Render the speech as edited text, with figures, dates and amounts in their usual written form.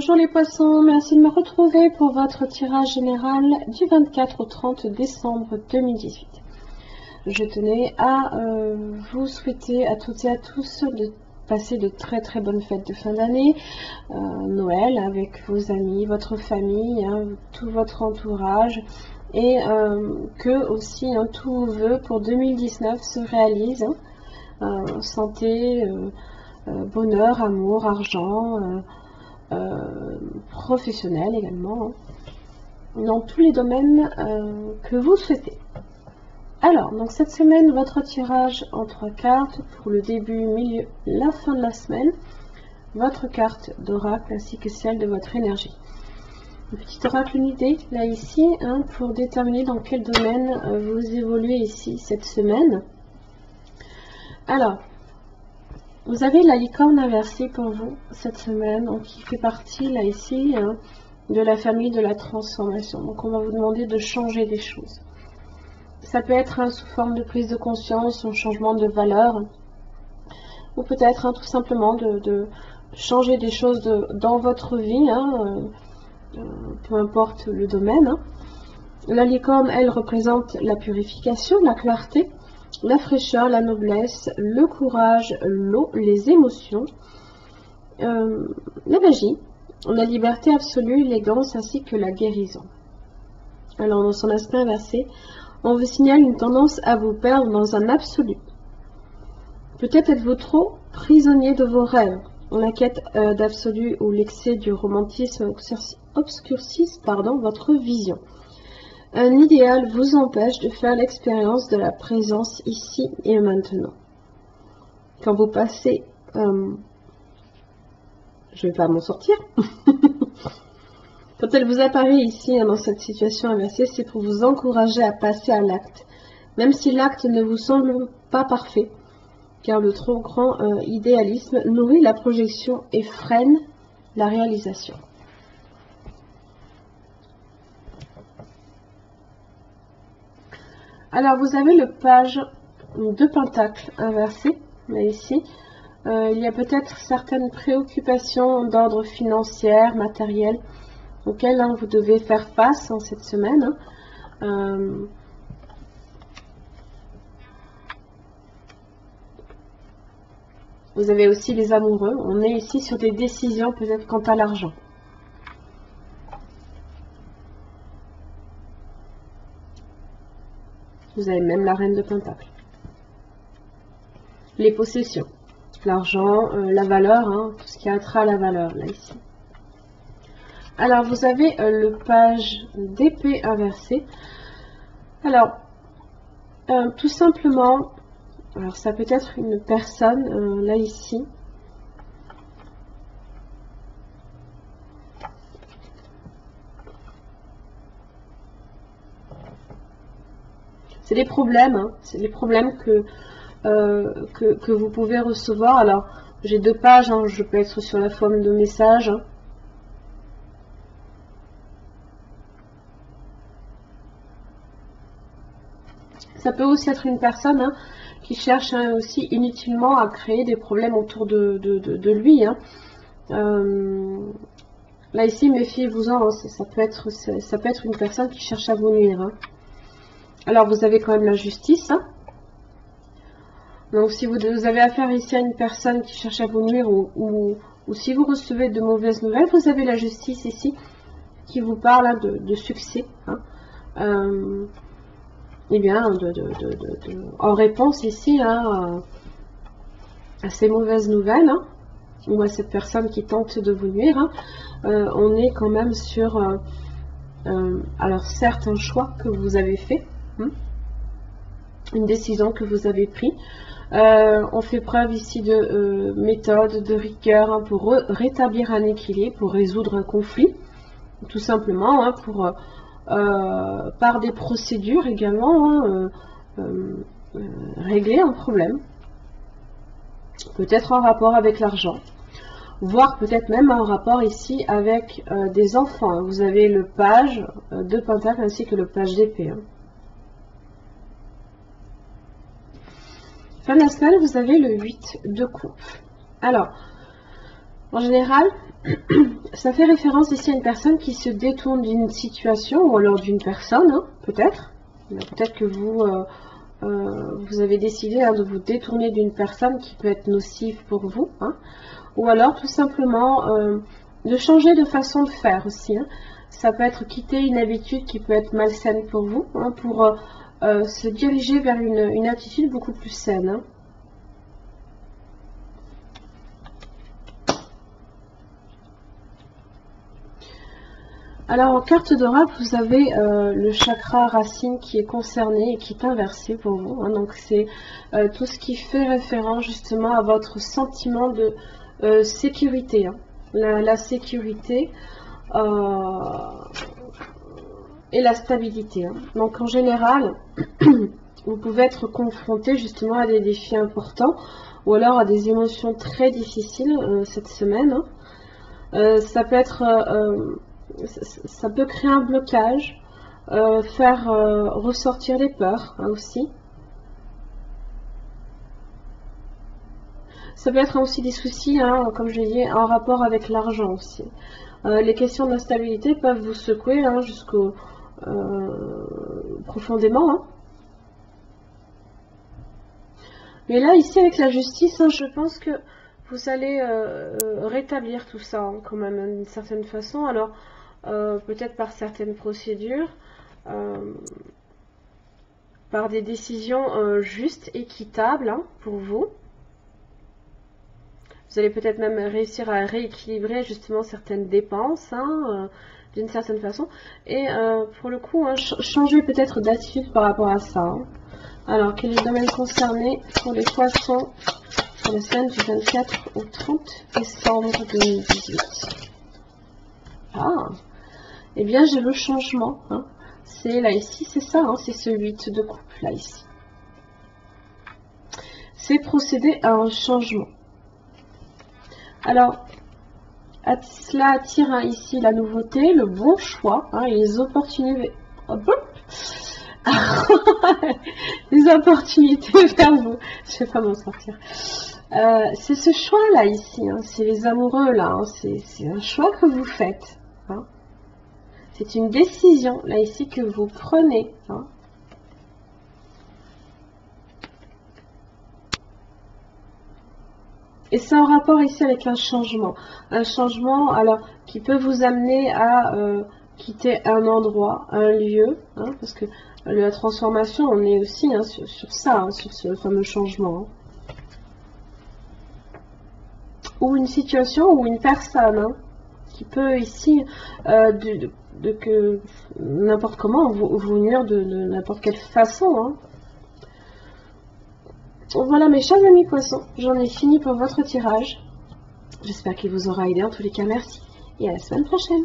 Bonjour les poissons, merci de me retrouver pour votre tirage général du 24 au 30 décembre 2018. Je tenais à vous souhaiter à toutes et à tous de passer de très bonnes fêtes de fin d'année, Noël avec vos amis, votre famille, tout votre entourage, et que aussi tous vos vœux pour 2019 se réalisent, santé, bonheur, amour, argent, professionnel également, dans tous les domaines que vous souhaitez. Alors, donc cette semaine, votre tirage en 3 cartes pour le début, milieu, la fin de la semaine, votre carte d'oracle ainsi que celle de votre énergie. Un petit oracle, une idée là ici, pour déterminer dans quel domaine vous évoluez ici cette semaine. Alors, vous avez la licorne inversée pour vous cette semaine, donc qui fait partie là ici de la famille de la transformation. Donc on va vous demander de changer des choses. Ça peut être sous forme de prise de conscience, un changement de valeur, ou peut-être tout simplement de changer des choses dans votre vie, peu importe le domaine. La licorne, elle, représente la purification, la clarté, la fraîcheur, la noblesse, le courage, l'eau, les émotions, la magie, la liberté absolue, l'élégance ainsi que la guérison. Alors dans son aspect inversé, on vous signale une tendance à vous perdre dans un absolu. Peut-être êtes-vous trop prisonnier de vos rêves. La quête d'absolu ou l'excès du romantisme obscurcissent votre vision. Un idéal vous empêche de faire l'expérience de la présence ici et maintenant. Quand vous passez... je ne vais pas m'en sortir. Quand elle vous apparaît ici, dans cette situation inversée, c'est pour vous encourager à passer à l'acte. Même si l'acte ne vous semble pas parfait, car le trop grand idéalisme nourrit la projection et freine la réalisation. Alors, vous avez le page de Pentacle inversé, là ici. Il y a peut-être certaines préoccupations d'ordre financier, matériel, auxquelles vous devez faire face en cette semaine. Vous avez aussi les amoureux. On est ici sur des décisions peut-être quant à l'argent. Vous avez même la reine de Pentacle. Les possessions. L'argent, la valeur, tout ce qui a trait à la valeur, là, ici. Alors, vous avez le page d'épée inversé. Alors, tout simplement, alors ça peut être une personne, là, ici. C'est des problèmes, c'est des problèmes que vous pouvez recevoir. Alors, j'ai 2 pages, je peux être sur la forme de message. Ça peut aussi être une personne qui cherche aussi inutilement à créer des problèmes autour de lui. Là ici, méfiez-vous-en, ça peut être une personne qui cherche à vous nuire. Alors, vous avez quand même la justice. Donc, si vous avez affaire ici à une personne qui cherche à vous nuire ou si vous recevez de mauvaises nouvelles, vous avez la justice ici qui vous parle de succès. Eh bien, en réponse ici à ces mauvaises nouvelles, ou à cette personne qui tente de vous nuire, on est quand même sur, alors certes, un choix que vous avez fait, une décision que vous avez prise. On fait preuve ici de méthode, de rigueur pour rétablir un équilibre, pour résoudre un conflit, tout simplement, par des procédures également, régler un problème, peut-être en rapport avec l'argent, voire peut-être même en rapport ici avec des enfants. Vous avez le page de Pentacle ainsi que le page d'épée. Fin de la semaine, vous avez le 8 de coupe. Alors, En général, ça fait référence ici à une personne qui se détourne d'une situation ou alors d'une personne, hein, peut-être. Peut-être que vous avez décidé de vous détourner d'une personne qui peut être nocive pour vous, hein, ou alors tout simplement de changer de façon de faire aussi. Hein. Ça peut être quitter une habitude qui peut être malsaine pour vous, hein, pour se diriger vers une attitude beaucoup plus saine. Hein. Alors en carte d'oracle, vous avez le chakra racine qui est concerné et qui est inversé pour vous. Hein. Donc c'est tout ce qui fait référence justement à votre sentiment de sécurité. Hein. La sécurité et la stabilité. Hein. Donc en général, vous pouvez être confronté justement à des défis importants ou alors à des émotions très difficiles cette semaine. Hein. Ça peut être... ça peut créer un blocage, faire ressortir les peurs hein, aussi. Ça peut être aussi des soucis, hein, comme je l'ai dit, en rapport avec l'argent aussi. Les questions d'instabilité peuvent vous secouer hein, jusqu'au profondément. Hein. Mais là, ici, avec la justice, hein, je pense que vous allez rétablir tout ça hein, quand même d'une certaine façon. Alors, peut-être par certaines procédures, par des décisions justes, équitables hein, pour vous. Vous allez peut-être même réussir à rééquilibrer justement certaines dépenses hein, d'une certaine façon. Et pour le coup, hein, changer peut-être d'attitude par rapport à ça. Hein. Alors, quel est le domaine concerné pour les poissons pour la semaine du 24 au 30 décembre 2018? Ah, eh bien j'ai le changement. Hein. C'est là ici, c'est ça, hein, c'est ce 8 de coupe là ici. C'est procéder à un changement. Alors, cela attire hein, ici la nouveauté, le bon choix hein, et les opportunités. Les opportunités vers vous. Je ne vais pas m'en sortir. C'est ce choix là ici, hein, c'est les amoureux là, hein, c'est un choix que vous faites. Hein. C'est une décision là ici que vous prenez. Hein. Et c'est en rapport ici avec un changement. Un changement alors qui peut vous amener à quitter un endroit, un lieu, hein, parce que la transformation, on est aussi hein, sur ça, hein, sur ce fameux changement. Hein. Ou une situation ou une personne hein, qui peut ici, que n'importe comment, vous nuire de n'importe quelle façon. Hein. Voilà mes chers amis poissons, j'en ai fini pour votre tirage. J'espère qu'il vous aura aidé. En tous les cas, merci et à la semaine prochaine.